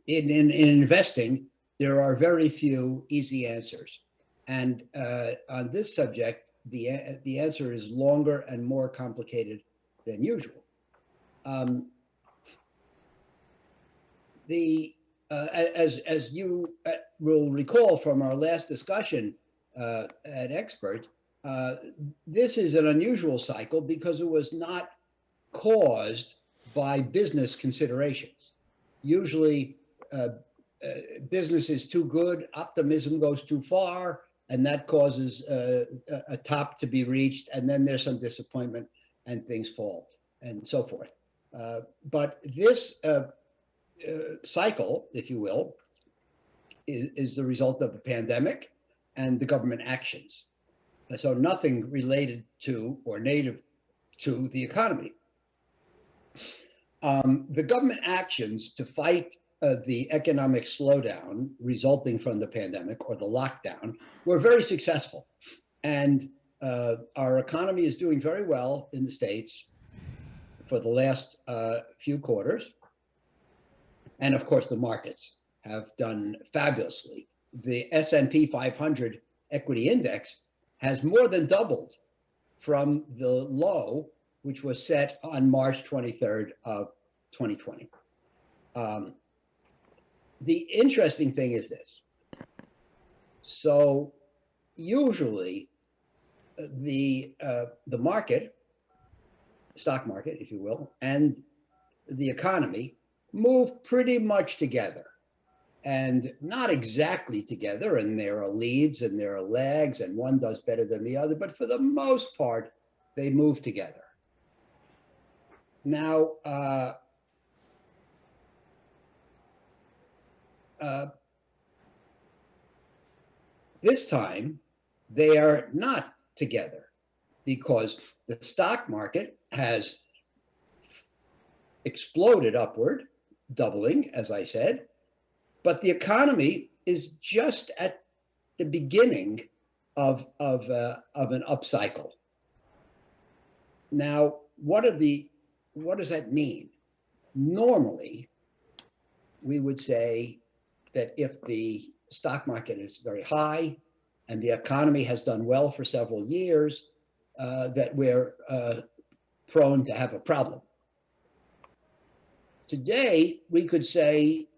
in investing, there are very few easy answers. And on this subject, the answer is longer and more complicated than usual. As you will recall from our last discussion at Expert, this is an unusual cycle because it was not caused by business considerations. Usually, business is too good, optimism goes too far, and that causes a top to be reached, and then there's some disappointment and things fall and so forth. But this cycle, if you will, is the result of a pandemic and the government actions. So nothing related to or native to the economy. The government actions to fight the economic slowdown resulting from the pandemic or the lockdown were very successful. And our economy is doing very well in the States for the last few quarters. And of course, the markets have done fabulously. The S&P 500 equity index has more than doubled from the low, which was set on March 23rd of 2020. The interesting thing is this. So usually the market, stock market, if you will, and the economy move pretty much together, and not exactly together, and there are leads and there are lags, and one does better than the other, but for the most part, they move together. Now, this time, they are not together because the stock market has exploded upward, doubling, as I said, but the economy is just at the beginning of an upcycle. Now, what does that mean? Normally, we would say that if the stock market is very high and the economy has done well for several years, that we're prone to have a problem. Today, we could say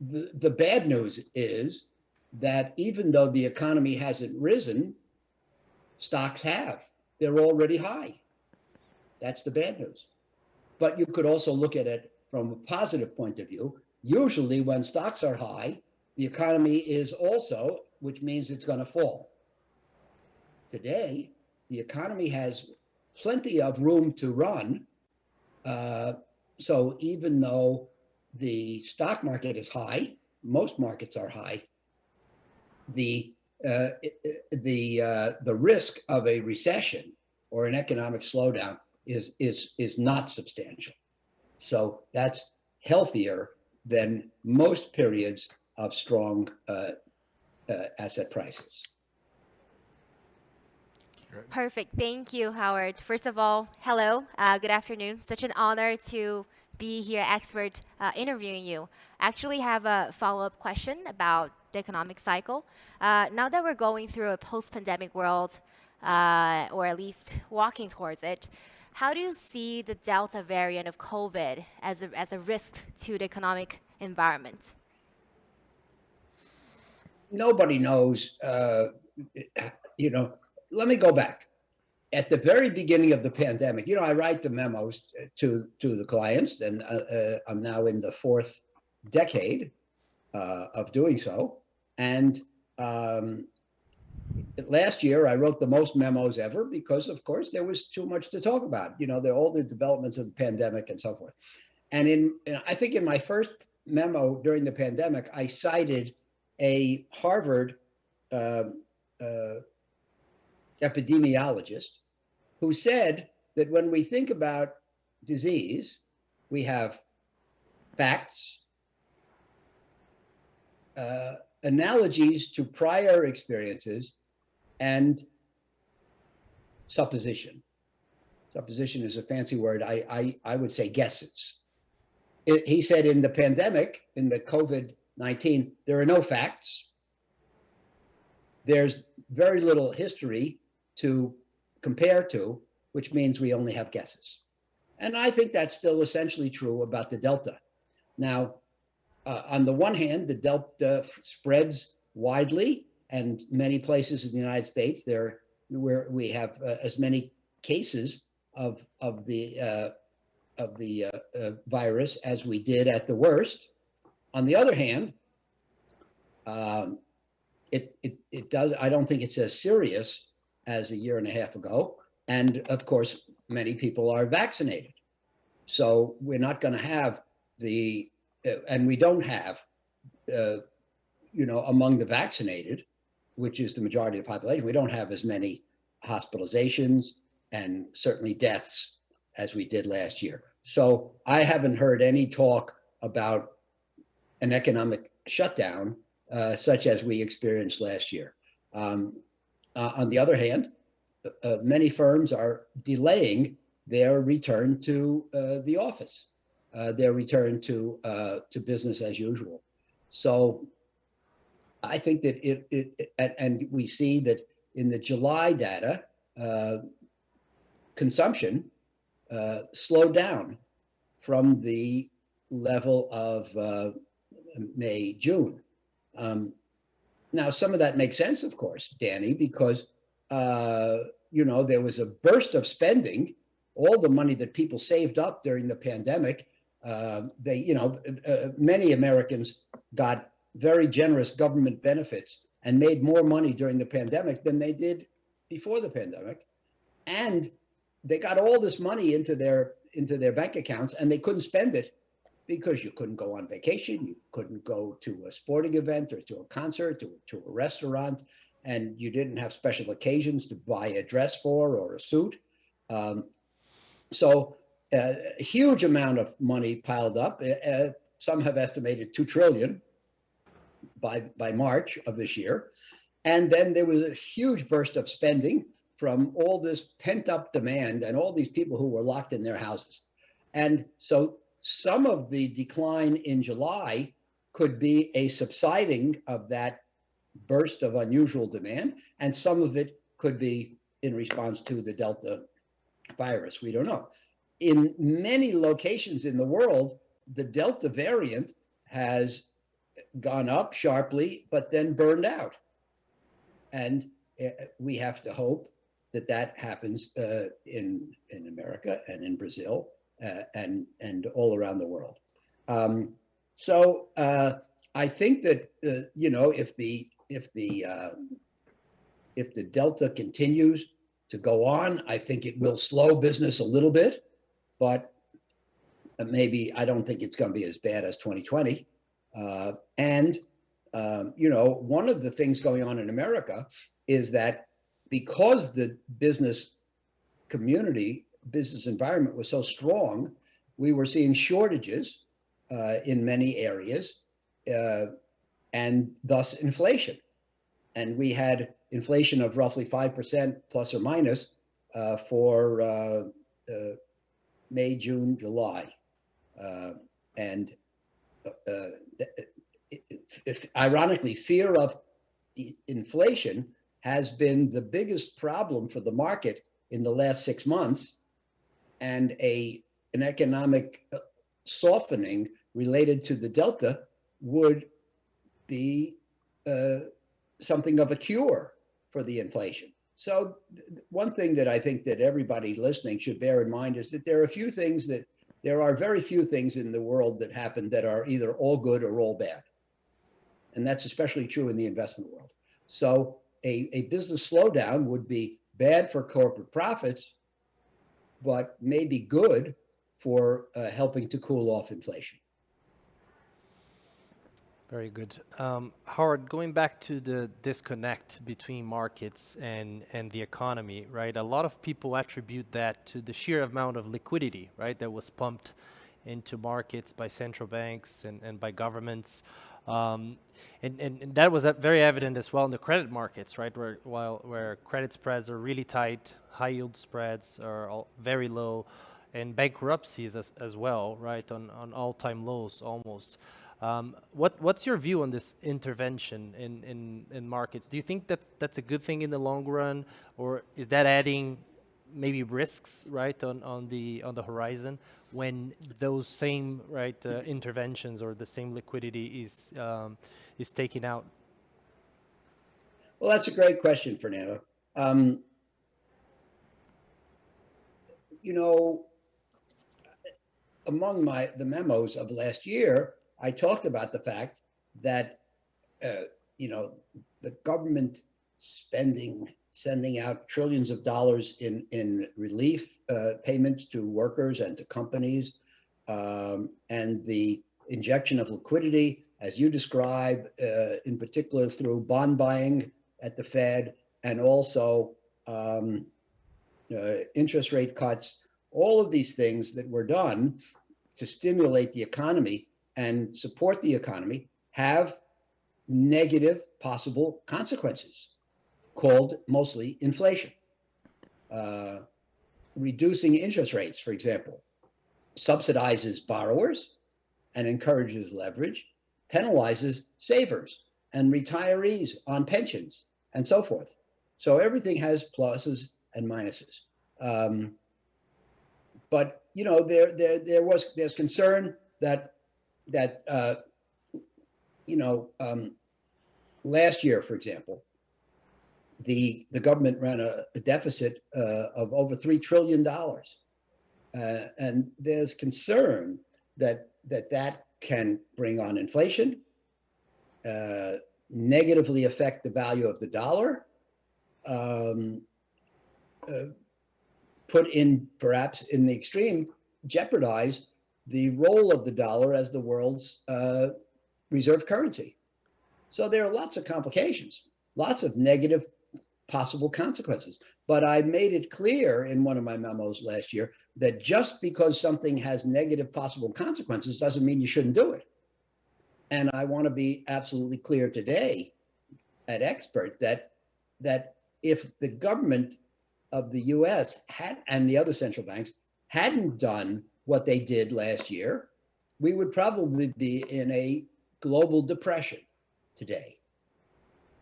the bad news is that even though the economy hasn't risen, stocks have. They're already high. That's the bad news. But you could also look at it from a positive point of view. Usually when stocks are high, the economy is also, which means it's going to fall. Today, the economy has plenty of room to run. So even though the stock market is high, most markets are high, the risk of a recession or an economic slowdown is not substantial. So that's healthier than most periods of strong asset prices. Perfect. Thank you, Howard. First of all, hello. Good afternoon. Such an honor to be here, expert, interviewing you. I actually have a follow-up question about the economic cycle. Now that we're going through a post-pandemic world, or at least walking towards it, how do you see the Delta variant of COVID as a risk to the economic environment? Nobody knows, let me go back. At the very beginning of the pandemic, I write the memos to the clients, and I'm now in the fourth decade of doing so. And last year, I wrote the most memos ever because, of course, there was too much to talk about. All the developments of the pandemic and so forth. And I think in my first memo during the pandemic, I cited a Harvard epidemiologist who said that when we think about disease, we have facts, analogies to prior experiences, and supposition. supposition is a fancy word. I would say guesses. He said in the pandemic, in the COVID-19, there are no facts. There's very little history to compare to, which means we only have guesses. And I think that's still essentially true about the Delta. Now, on the one hand, the Delta spreads widely, and many places in the United States there where we have as many cases of the virus as we did at the worst. On the other hand, it does. I don't think it's as serious as a year and a half ago, and of course, many people are vaccinated, so we're not going to have and we don't have, among the vaccinated, which is the majority of the population, we don't have as many hospitalizations and certainly deaths as we did last year. So I haven't heard any talk about an economic shutdown such as we experienced last year. On the other hand, many firms are delaying their return to the office, their return to business as usual. So I think that and we see that in the July data, consumption slowed down from the level of May, June. Now, some of that makes sense, of course, Danny, because there was a burst of spending. All the money that people saved up during the pandemic, many Americans got very generous government benefits and made more money during the pandemic than they did before the pandemic. And they got all this money into their bank accounts, and they couldn't spend it because you couldn't go on vacation, you couldn't go to a sporting event or to a concert, to a restaurant, and you didn't have special occasions to buy a dress for or a suit. So a huge amount of money piled up. Some have estimated $2 trillion by March of this year. And then there was a huge burst of spending from all this pent-up demand and all these people who were locked in their houses. And so some of the decline in July could be a subsiding of that burst of unusual demand, and some of it could be in response to the Delta virus. We don't know. In many locations in the world, the Delta variant has gone up sharply, but then burned out. And we have to hope that happens in America and in Brazil and all around the world. So I think that if the Delta continues to go on, I think it will slow business a little bit, but maybe I don't think it's going to be as bad as 2020. One of the things going on in America is that because the business environment was so strong, we were seeing shortages in many areas and thus inflation. And we had inflation of roughly 5% plus or minus for May, June, July. Ironically, fear of inflation has been the biggest problem for the market in the last 6 months, and an economic softening related to the Delta would be something of a cure for the inflation. So one thing that I think that everybody listening should bear in mind is that there are very few things in the world that happen that are either all good or all bad. And that's especially true in the investment world. So a business slowdown would be bad for corporate profits, but maybe good for helping to cool off inflation. Very good. Howard, going back to the disconnect between markets and the economy, right? A lot of people attribute that to the sheer amount of liquidity, right, that was pumped into markets by central banks and by governments. And that was very evident as well in the credit markets, right? Where credit spreads are really tight, high yield spreads are very low, and bankruptcies as well, right? On all-time lows almost. What's your view on this intervention in markets? Do you think that's a good thing in the long run, or is that adding maybe risks, right, on the horizon when those same interventions or the same liquidity is taken out? Well, that's a great question, Fernando. You know, among the memos of last year, I talked about the fact that the government spending, sending out trillions of dollars in relief payments to workers and to companies, and the injection of liquidity, as you describe, in particular through bond buying at the Fed, and also interest rate cuts, all of these things that were done to stimulate the economy and support the economy have negative possible consequences, called mostly inflation. Reducing interest rates, for example, subsidizes borrowers and encourages leverage, penalizes savers and retirees on pensions, and so forth. So everything has pluses and minuses. But there's concern that last year, for example, the government ran a deficit of over $3 trillion, and there's concern that can bring on inflation, negatively affect the value of the dollar, put in, perhaps in the extreme, jeopardize the role of the dollar as the world's reserve currency. So there are lots of complications, lots of negative possible consequences. But I made it clear in one of my memos last year that just because something has negative possible consequences doesn't mean you shouldn't do it. And I want to be absolutely clear today at Expert that if the government of the US and the other central banks hadn't done what they did last year, we would probably be in a global depression today.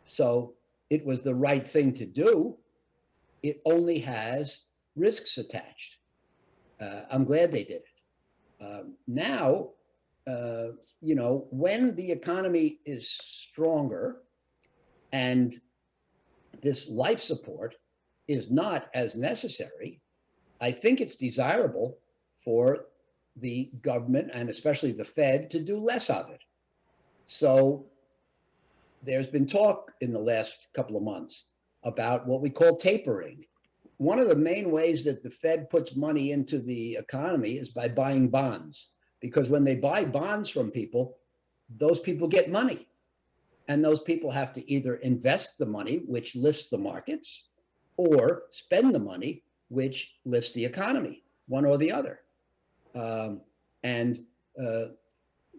So it was the right thing to do. It only has risks attached. I'm glad they did it. Now, when the economy is stronger and this life support is not as necessary, I think it's desirable for the government and especially the Fed to do less of it. So there's been talk in the last couple of months about what we call tapering. One of the main ways that the Fed puts money into the economy is by buying bonds, because when they buy bonds from people, those people get money. And those people have to either invest the money, which lifts the markets, or spend the money, which lifts the economy, one or the other.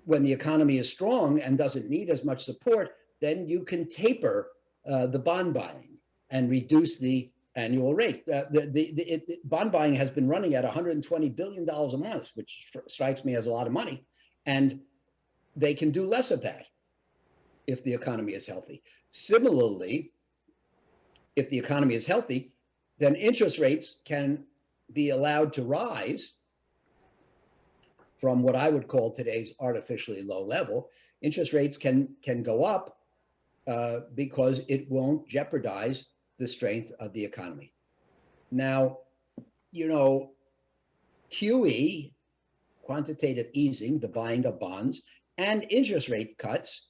When the economy is strong and doesn't need as much support, then you can taper the bond buying and reduce the annual rate. Bond buying has been running at $120 billion a month, which strikes me as a lot of money. And they can do less of that if the economy is healthy. Similarly, if the economy is healthy, then interest rates can be allowed to rise from what I would call today's artificially low level. Interest rates can go up because it won't jeopardize the strength of the economy. Now, QE, quantitative easing, the buying of bonds, and interest rate cuts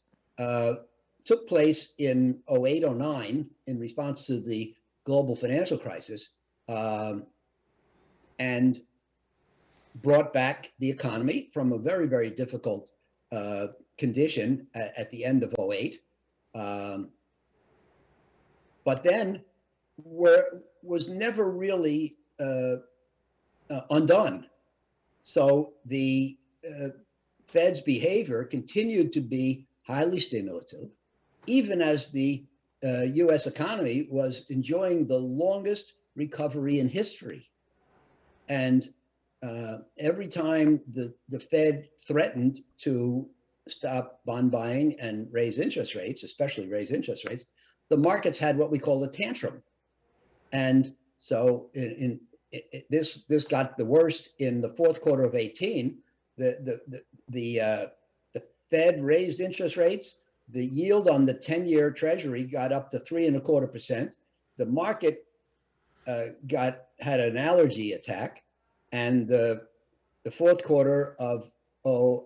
took place in 08, 09 in response to the global financial crisis, and brought back the economy from a very, very difficult condition at the end of 08. But then was never really undone. So the Fed's behavior continued to be highly stimulative, even as the US economy was enjoying the longest recovery in history. And every time the Fed threatened to stop bond buying and raise interest rates, especially raise interest rates, the markets had what we call a tantrum. And so this got the worst in the fourth quarter of 18. The Fed raised interest rates. The yield on the 10-year Treasury got up to 3.25%. The market had an allergy attack, and the fourth quarter of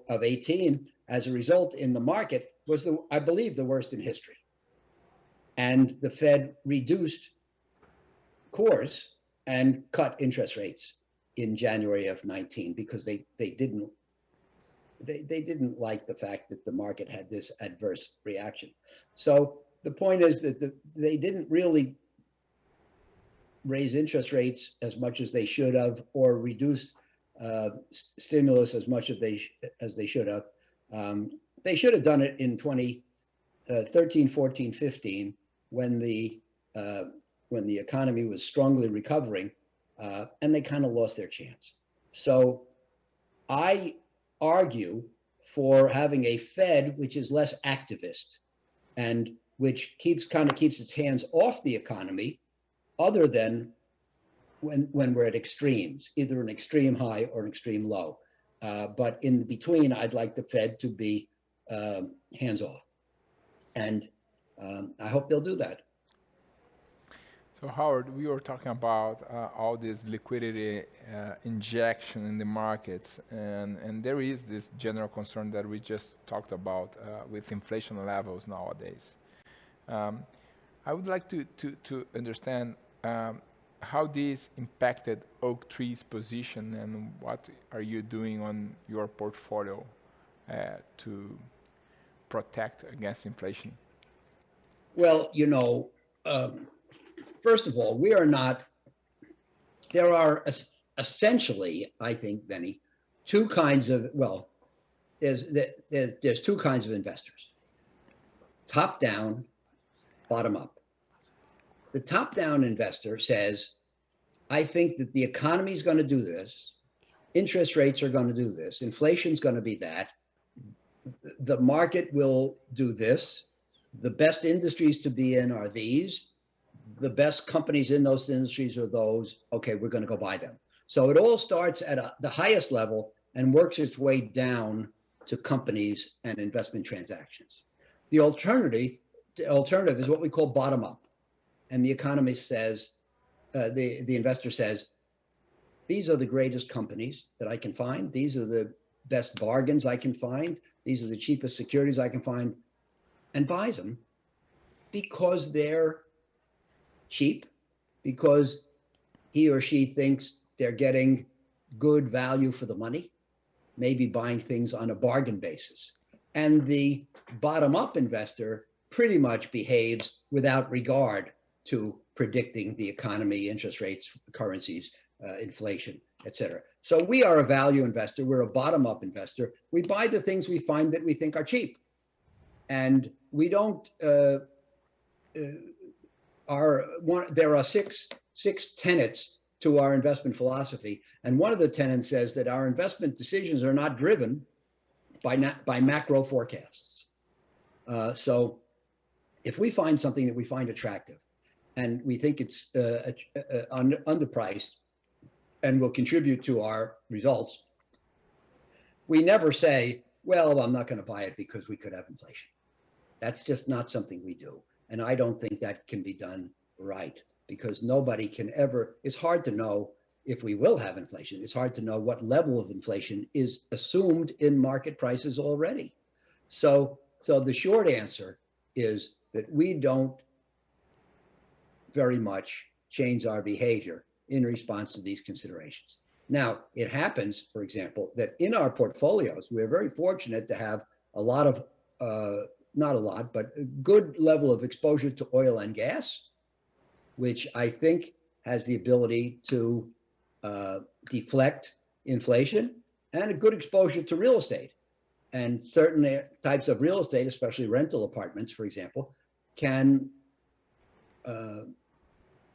18, as a result, in the market was I believe the worst in history. And the Fed reduced course and cut interest rates in January of 19 because they didn't like the fact that the market had this adverse reaction. So the point is that they didn't really raise interest rates as much as they should have, or reduce stimulus as much as they should have. They should have done it in 2013, 14, 15, when the economy was strongly recovering, and they kind of lost their chance. So I argue for having a Fed which is less activist and which kind of keeps its hands off the economy, other than when we're at extremes, either an extreme high or an extreme low. But in between, I'd like the Fed to be hands off. And I hope they'll do that. So Howard, we were talking about all this liquidity injection in the markets, and there is this general concern that we just talked about with inflation levels nowadays. I would like to understand how this impacted Oaktree's position, and what are you doing on your portfolio to protect against inflation? Well, first of all, there are essentially, I think, Benny, two kinds of, there's two kinds of investors: top down, bottom up. The top down investor says, I think that the economy is going to do this, interest rates are going to do this, inflation's going to be that, the market will do this, the best industries to be in are these, the best companies in those industries are those, okay, we're going to go buy them. So it all starts at the highest level and works its way down to companies and investment transactions. The alternative is what we call bottom up. And the economist says, the investor says, these are the greatest companies that I can find. These are the best bargains I can find. These are the cheapest securities I can find, and buys them because they're cheap, because he or she thinks they're getting good value for the money, maybe buying things on a bargain basis. And the bottom-up investor pretty much behaves without regard to predicting the economy, interest rates, currencies, inflation, et cetera. So we are a value investor. We're a bottom-up investor. We buy the things we find that we think are cheap. And we don't, there are six tenets to our investment philosophy. And one of the tenets says that our investment decisions are not driven by macro forecasts. So if we find something that we find attractive and we think it's underpriced and will contribute to our results, we never say, well, I'm not going to buy it because we could have inflation. That's just not something we do. And I don't think that can be done right, because nobody can ever, it's hard to know if we will have inflation. It's hard to know what level of inflation is assumed in market prices already. So the short answer is that we don't very much change our behavior in response to these considerations. Now, it happens, for example, that in our portfolios, we're very fortunate to have a lot of, not a lot, but a good level of exposure to oil and gas, which I think has the ability to deflect inflation, and a good exposure to real estate. And certain types of real estate, especially rental apartments, for example, can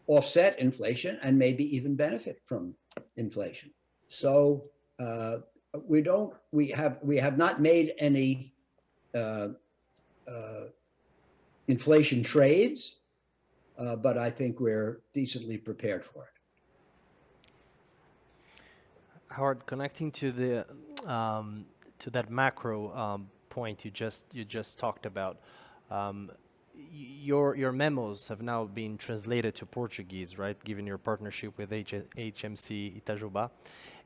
offset inflation and maybe even benefit from inflation. So we have not made any inflation trades, but I think we're decently prepared for it. Howard, connecting to the to that macro point you just talked about, your memos have now been translated to Portuguese, right? Given your partnership with HMC Itajuba,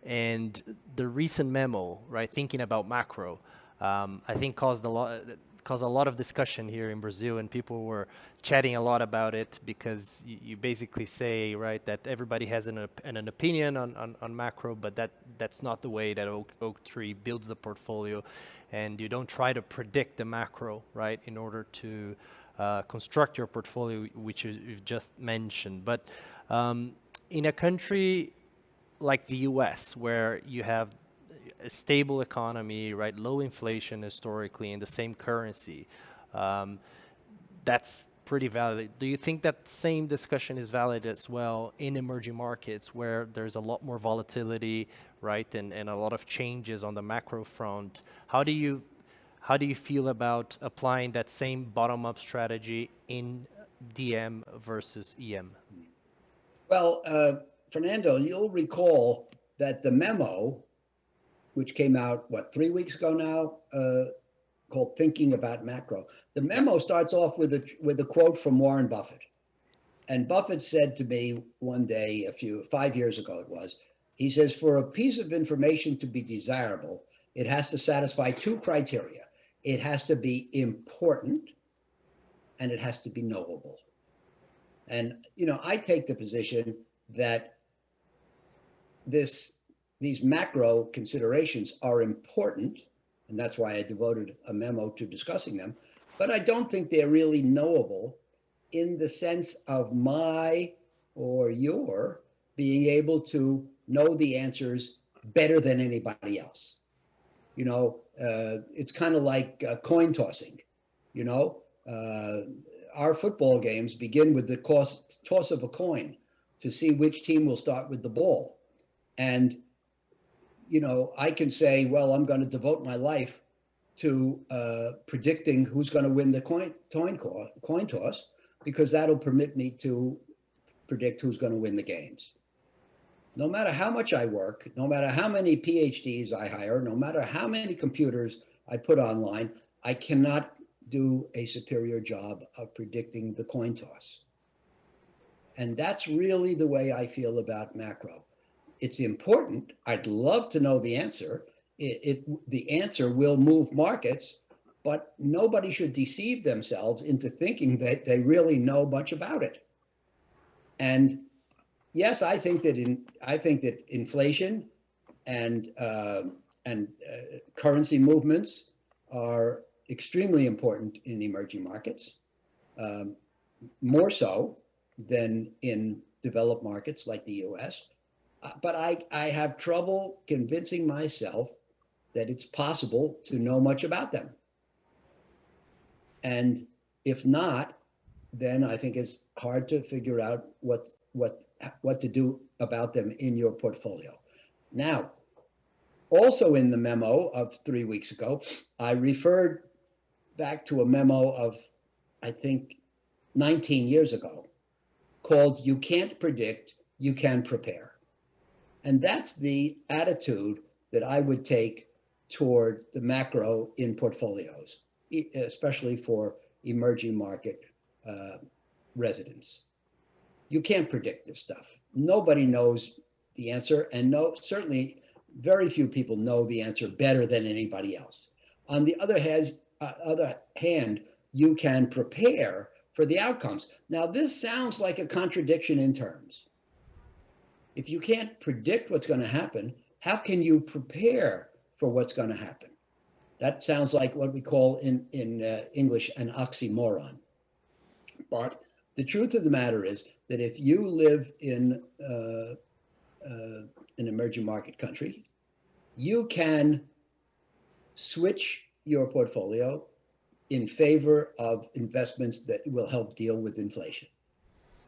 and the recent memo, right, thinking about macro, I think caused a lot of discussion here in Brazil, and people were chatting a lot about it because you basically say, right, that everybody has an opinion on macro, but that's not the way that Oaktree builds the portfolio, and you don't try to predict the macro, right, in order to construct your portfolio, which you've just mentioned. But in a country like the US, where you have a stable economy, right, low inflation historically in the same currency, that's pretty valid. Do you think that same discussion is valid as well in emerging markets where there's a lot more volatility, right, and a lot of changes on the macro front? How do you feel about applying that same bottom-up strategy in DM versus EM? Well, Fernando, you'll recall that the memo, which came out, 3 weeks ago now, called Thinking About Macro. The memo starts off with a quote from Warren Buffett. And Buffett said to me one day, 5 years ago it was, he says, for a piece of information to be desirable, it has to satisfy two criteria. It has to be important and it has to be knowable. And, I take the position that these macro considerations are important, and that's why I devoted a memo to discussing them, but I don't think they're really knowable in the sense of my or your being able to know the answers better than anybody else. It's kind of like coin tossing. Our football games begin with the toss of a coin to see which team will start with the ball. And I can say, well, I'm going to devote my life to predicting who's going to win the coin toss, because that'll permit me to predict who's going to win the games. No matter how much I work, no matter how many PhDs I hire, no matter how many computers I put online, I cannot do a superior job of predicting the coin toss. And that's really the way I feel about macro. It's important. I'd love to know the answer. The answer will move markets, but nobody should deceive themselves into thinking that they really know much about it. And yes, I think that inflation and currency movements are extremely important in emerging markets, more so than in developed markets like the US. But I have trouble convincing myself that it's possible to know much about them. And if not, then I think it's hard to figure out what to do about them in your portfolio. Now, also in the memo of 3 weeks ago, I referred back to a memo of, I think, 19 years ago called You Can't Predict, You Can Prepare. And that's the attitude that I would take toward the macro in portfolios, especially for emerging market residents. You can't predict this stuff. Nobody knows the answer, and certainly very few people know the answer better than anybody else. On the other hand, you can prepare for the outcomes. Now, this sounds like a contradiction in terms. If you can't predict what's going to happen, how can you prepare for what's going to happen? That sounds like what we call in English an oxymoron. But the truth of the matter is that if you live in an emerging market country, you can switch your portfolio in favor of investments that will help deal with inflation.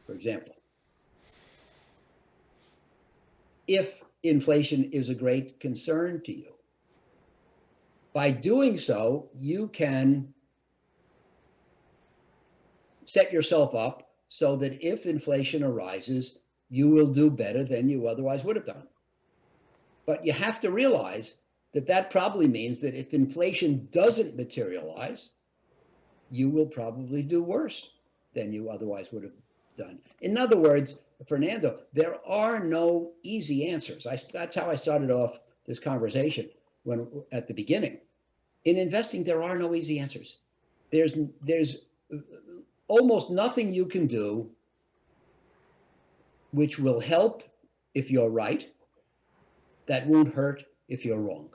For example, if inflation is a great concern to you, by doing so, you can set yourself up so that if inflation arises, you will do better than you otherwise would have done. But you have to realize that that probably means that if inflation doesn't materialize, you will probably do worse than you otherwise would have done. In other words, Fernando, there are no easy answers. That's how I started off this conversation at the beginning. In investing, there are no easy answers. There's almost nothing you can do which will help if you're right, that won't hurt if you're wrong.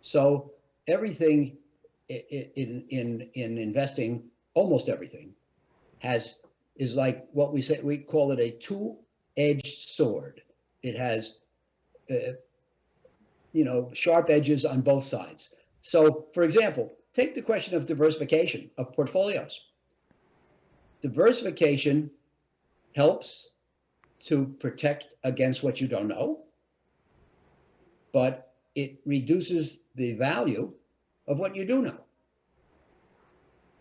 So everything in investing, almost everything, is like what we call it a two-edged sword. It has sharp edges on both sides. So, for example, take the question of diversification of portfolios. Diversification helps to protect against what you don't know, but it reduces the value of what you do know.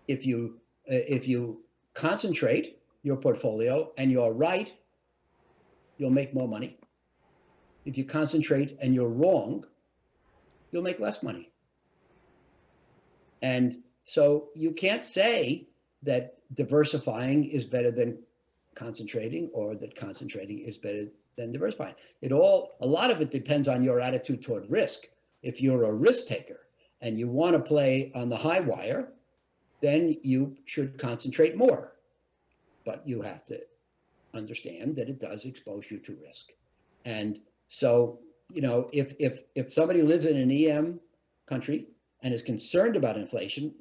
If you concentrate your portfolio and you're right, you'll make more money. If you concentrate and you're wrong, you'll make less money. And so you can't say that diversifying is better than concentrating, or that concentrating is better than diversifying. A lot of it depends on your attitude toward risk. If you're a risk taker and you want to play on the high wire, then you should concentrate more. But you have to understand that it does expose you to risk. And so, if somebody lives in an EM country and is concerned about inflation,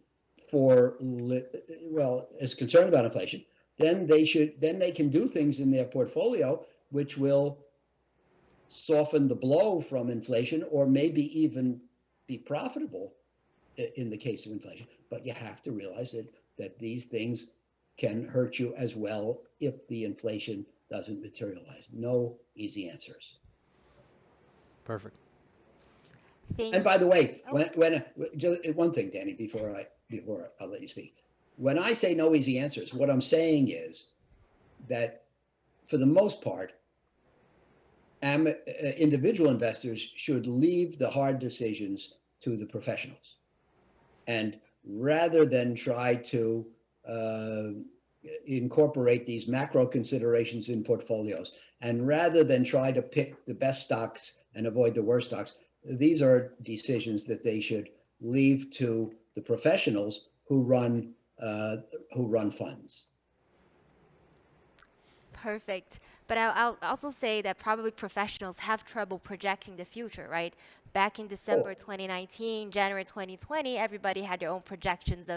then they can do things in their portfolio which will soften the blow from inflation, or maybe even be profitable in the case of inflation. But you have to realize that these things can hurt you as well if the inflation doesn't materialize. No easy answers. Perfect. And by the way, one thing, Danny, before I'll let you speak. When I say no easy answers, what I'm saying is that for the most part, individual investors should leave the hard decisions to the professionals. And rather than try to incorporate these macro considerations in portfolios, and rather than try to pick the best stocks and avoid the worst stocks, these are decisions that they should leave to the professionals who run funds. Perfect. But I'll also say that probably professionals have trouble projecting the future, right? Back in December 2019, January 2020, everybody had their own projections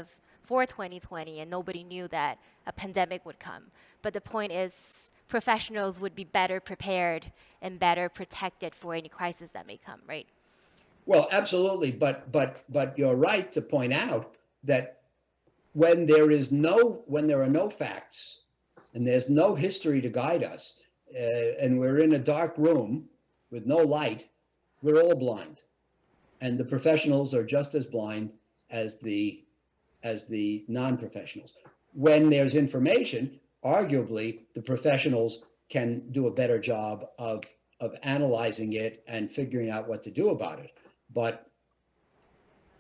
for 2020, and nobody knew that a pandemic would come. But the point is, professionals would be better prepared and better protected for any crisis that may come, right? Well, absolutely. But you're right to point out that when there are no facts and there's no history to guide us, and we're in a dark room with no light, we're all blind. And the professionals are just as blind as the non-professionals. When there's information, arguably the professionals can do a better job of analyzing it and figuring out what to do about it. But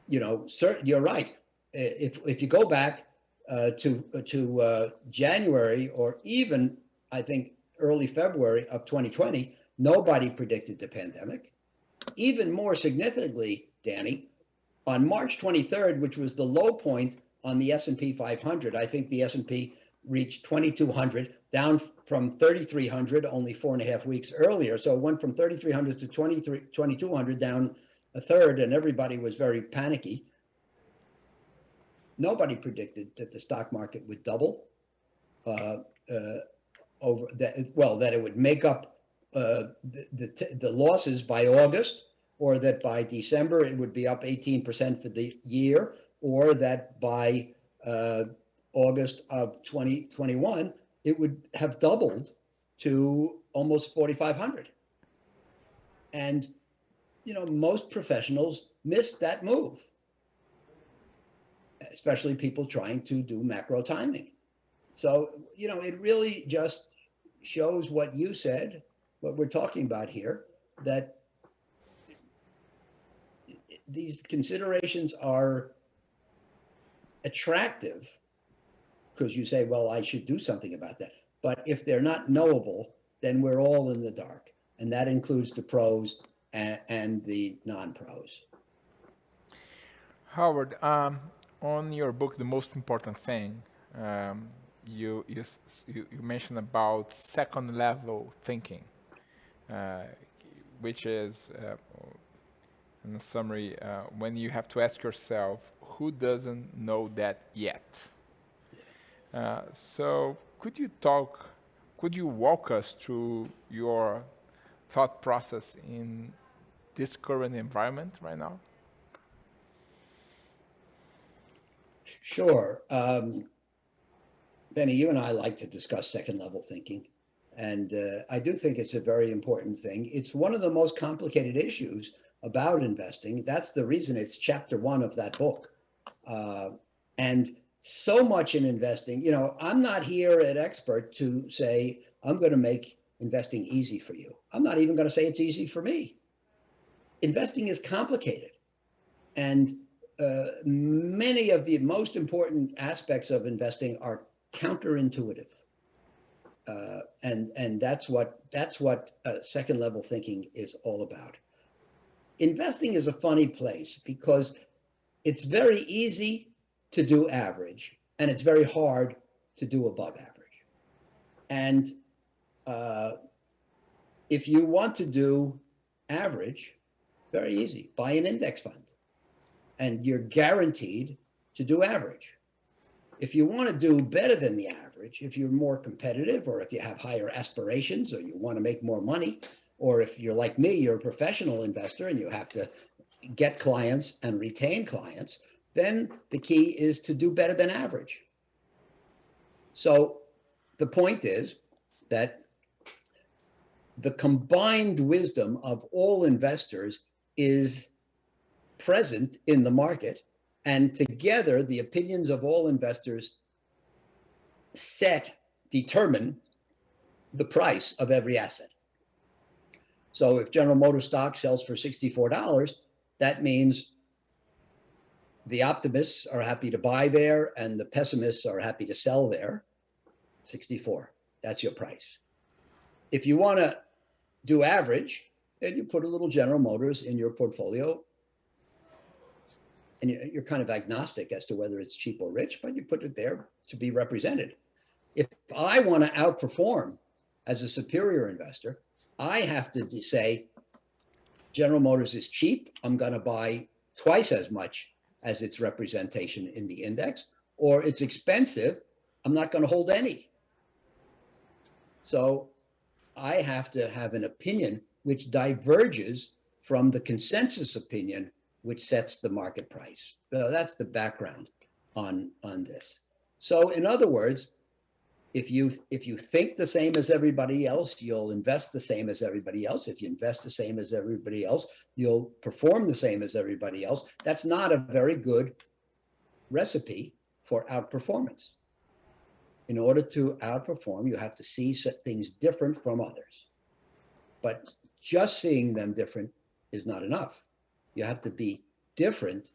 you're right. If you go back to January, or even I think early February of 2020, nobody predicted the pandemic. Even more significantly, Danny, on March 23rd, which was the low point on the S&P 500, I think the S&P reached 2,200, down from 3,300 only 4.5 weeks earlier. So it went from 3,300 to 2,200, down a third, and everybody was very panicky. Nobody predicted that the stock market would double, that it would make up the losses by August, or that by December it would be up 18% for the year, or that by August of 2021 it would have doubled to almost 4,500. And most professionals missed that move, especially people trying to do macro timing. So, it really just shows what you said, what we're talking about here, that these considerations are attractive because you say, well, I should do something about that. But if they're not knowable, then we're all in the dark. And that includes the pros and the non-pros. Howard, on your book, The Most Important Thing, you mentioned about second level thinking, which is, in a summary, when you have to ask yourself, who doesn't know that yet? So could you walk us through your thought process in this current environment right now? Sure. Benny, you and I like to discuss second level thinking. And I do think it's a very important thing. It's one of the most complicated issues about investing. That's the reason it's chapter 1 of that book. And so much in investing, I'm not here at Expert to say, I'm going to make investing easy for you. I'm not even going to say it's easy for me. Investing is complicated. And many of the most important aspects of investing are counterintuitive. And that's what second level thinking is all about. Investing is a funny place because it's very easy to do average, and it's very hard to do above average. And if you want to do average, very easy, buy an index fund, and you're guaranteed to do average. If you want to do better than the average, if you're more competitive, or if you have higher aspirations, or you want to make more money, or if you're like me, you're a professional investor and you have to get clients and retain clients, then the key is to do better than average. So the point is that the combined wisdom of all investors is present in the market, and together the opinions of all investors determine the price of every asset. So if General Motors stock sells for $64, that means the optimists are happy to buy there and the pessimists are happy to sell there. 64, that's your price. If you want to do average, then you put a little General Motors in your portfolio, and you're kind of agnostic as to whether it's cheap or rich, but you put it there to be represented. If I want to outperform as a superior investor, I have to say General Motors is cheap, I'm going to buy twice as much as its representation in the index, or it's expensive, I'm not going to hold any. So I have to have an opinion which diverges from the consensus opinion which sets the market price. So that's the background on this. So in other words, if you think the same as everybody else, you'll invest the same as everybody else. If you invest the same as everybody else, you'll perform the same as everybody else. That's not a very good recipe for outperformance. In order to outperform, you have to see things different from others. But just seeing them different is not enough. You have to be different,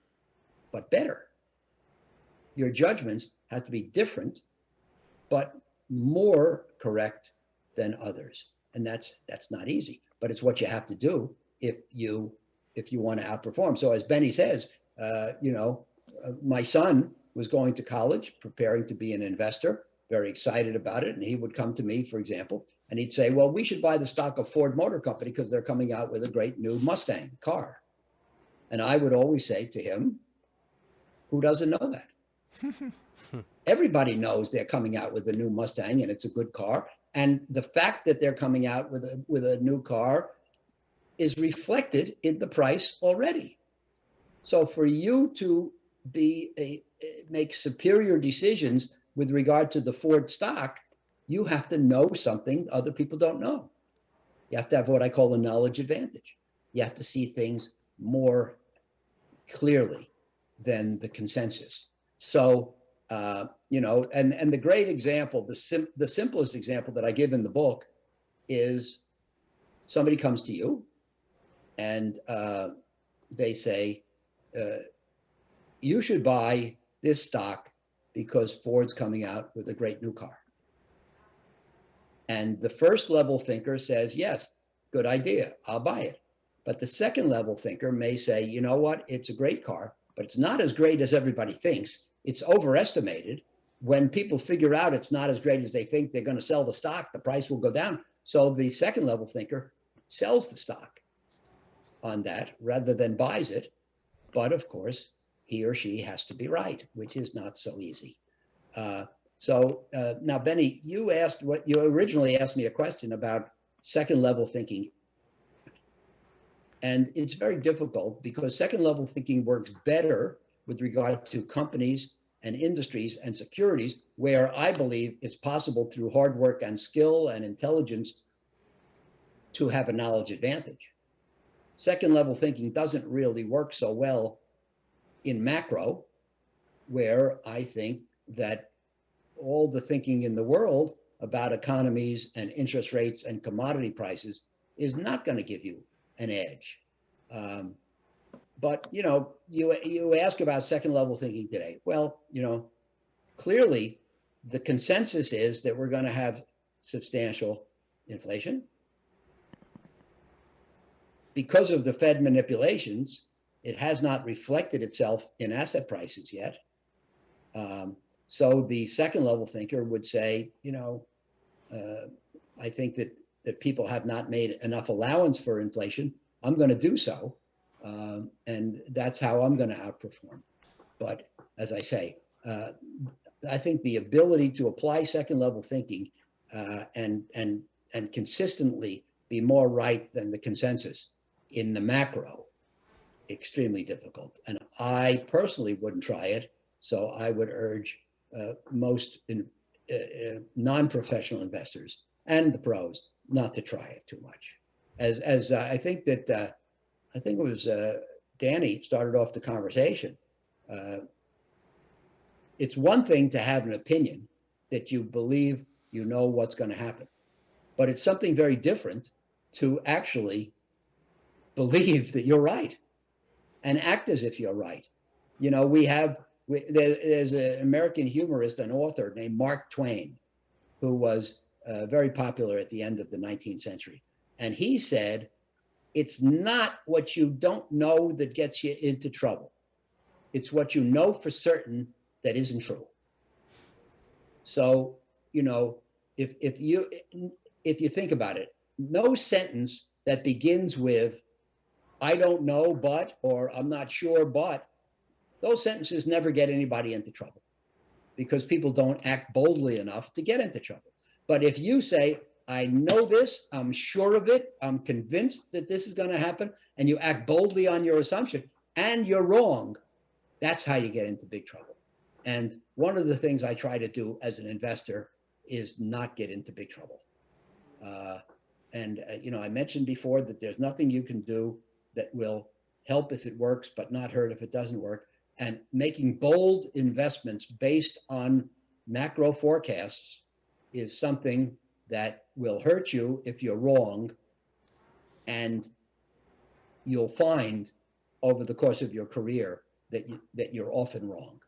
but better. Your judgments have to be different, but more correct than others. And that's not easy, but it's what you have to do if you want to outperform. So as Benny says, my son was going to college, preparing to be an investor, very excited about it. And he would come to me, for example, and he'd say, well, we should buy the stock of Ford Motor Company because they're coming out with a great new Mustang car. And I would always say to him, who doesn't know that? Everybody knows they're coming out with a new Mustang and it's a good car. And the fact that they're coming out with a new car is reflected in the price already. So for you to make superior decisions with regard to the Ford stock, you have to know something other people don't know. You have to have what I call a knowledge advantage. You have to see things more clearly than the consensus. So, and the great example, the simplest example that I give in the book is somebody comes to you and they say, you should buy this stock because Ford's coming out with a great new car. And the first level thinker says, yes, good idea, I'll buy it. But the second level thinker may say, you know what, it's a great car, but it's not as great as everybody thinks. It's overestimated. When people figure out it's not as great as they think, they're going to sell the stock, the price will go down. So the second level thinker sells the stock on that rather than buys it. But of course, he or she has to be right, which is not so easy. Now, Benny, you originally asked me a question about second level thinking. And it's very difficult because second level thinking works better with regard to companies and industries and securities where I believe it's possible through hard work and skill and intelligence to have a knowledge advantage. Second level thinking doesn't really work so well in macro, where I think that all the thinking in the world about economies and interest rates and commodity prices is not going to give you an edge. But you ask about second level thinking today. Well, clearly the consensus is that we're going to have substantial inflation. Because of the Fed manipulations, it has not reflected itself in asset prices yet. So the second level thinker would say, I think that people have not made enough allowance for inflation. I'm going to do so. And that's how I'm going to outperform. But as I say, I think the ability to apply second level thinking and consistently be more right than the consensus in the macro, extremely difficult. And I personally wouldn't try it. So I would urge most non-professional investors and the pros not to try it too much. As I think that I think it was Danny started off the conversation. It's one thing to have an opinion that you believe you know what's going to happen, but it's something very different to actually believe that you're right and act as if you're right. There's an American humorist and author named Mark Twain, who was very popular at the end of the 19th century. And he said, it's not what you don't know that gets you into trouble. It's what you know for certain that isn't true. So, if you think about it, no sentence that begins with, I don't know, but, or I'm not sure, but, those sentences never get anybody into trouble because people don't act boldly enough to get into trouble. But if you say, I know this, I'm sure of it, I'm convinced that this is going to happen, and you act boldly on your assumption, and you're wrong, that's how you get into big trouble. And one of the things I try to do as an investor is not get into big trouble. I mentioned before that there's nothing you can do that will help if it works, but not hurt if it doesn't work. And making bold investments based on macro forecasts is something that will hurt you if you're wrong, and you'll find over the course of your career that you're often wrong.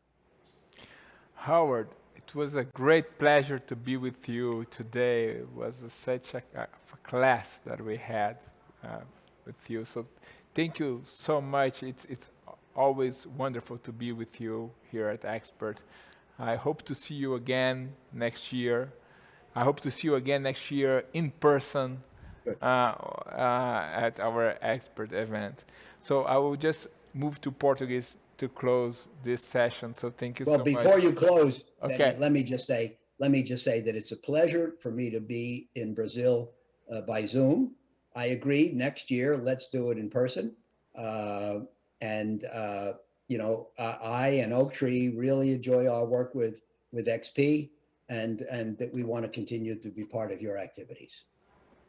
Howard, it was a great pleasure to be with you today. It was such a class that we had with you. So thank you so much. It's always wonderful to be with you here at Expert. I hope to see you again next year. I hope to see you again next year in person at our Expert event. So I will just move to Portuguese to close this session. So thank you so much. Well, before you close, okay. Let me just say that it's a pleasure for me to be in Brazil by Zoom. I agree. Next year, let's do it in person. You know, I and Oaktree really enjoy our work with XP, and that we want to continue to be part of your activities.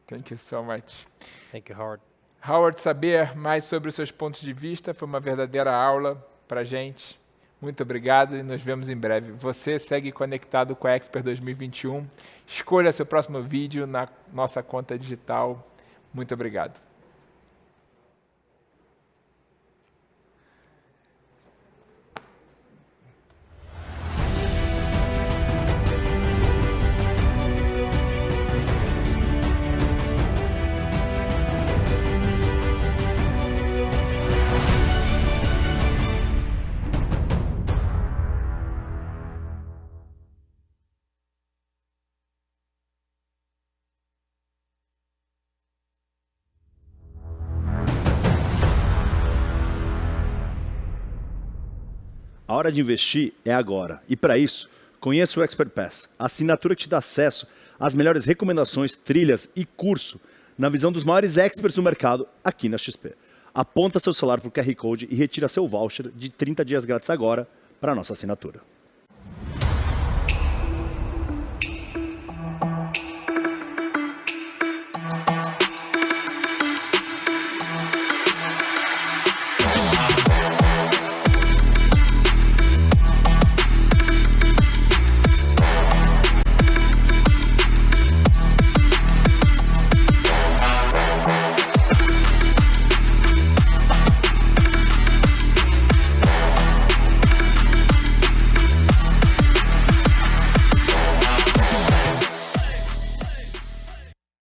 Thank you so much. Thank you, Howard. Howard, saber mais sobre os seus pontos de vista foi uma verdadeira aula para a gente. Muito obrigado e nos vemos em breve. Você segue conectado com a Expert 2021. Escolha seu próximo vídeo na nossa conta digital. Muito obrigado. A hora de investir é agora. E para isso, conheça o Expert Pass, a assinatura que te dá acesso às melhores recomendações, trilhas e curso na visão dos maiores experts do mercado aqui na XP. Aponta seu celular para o QR Code e retira seu voucher de 30 dias grátis agora para a nossa assinatura.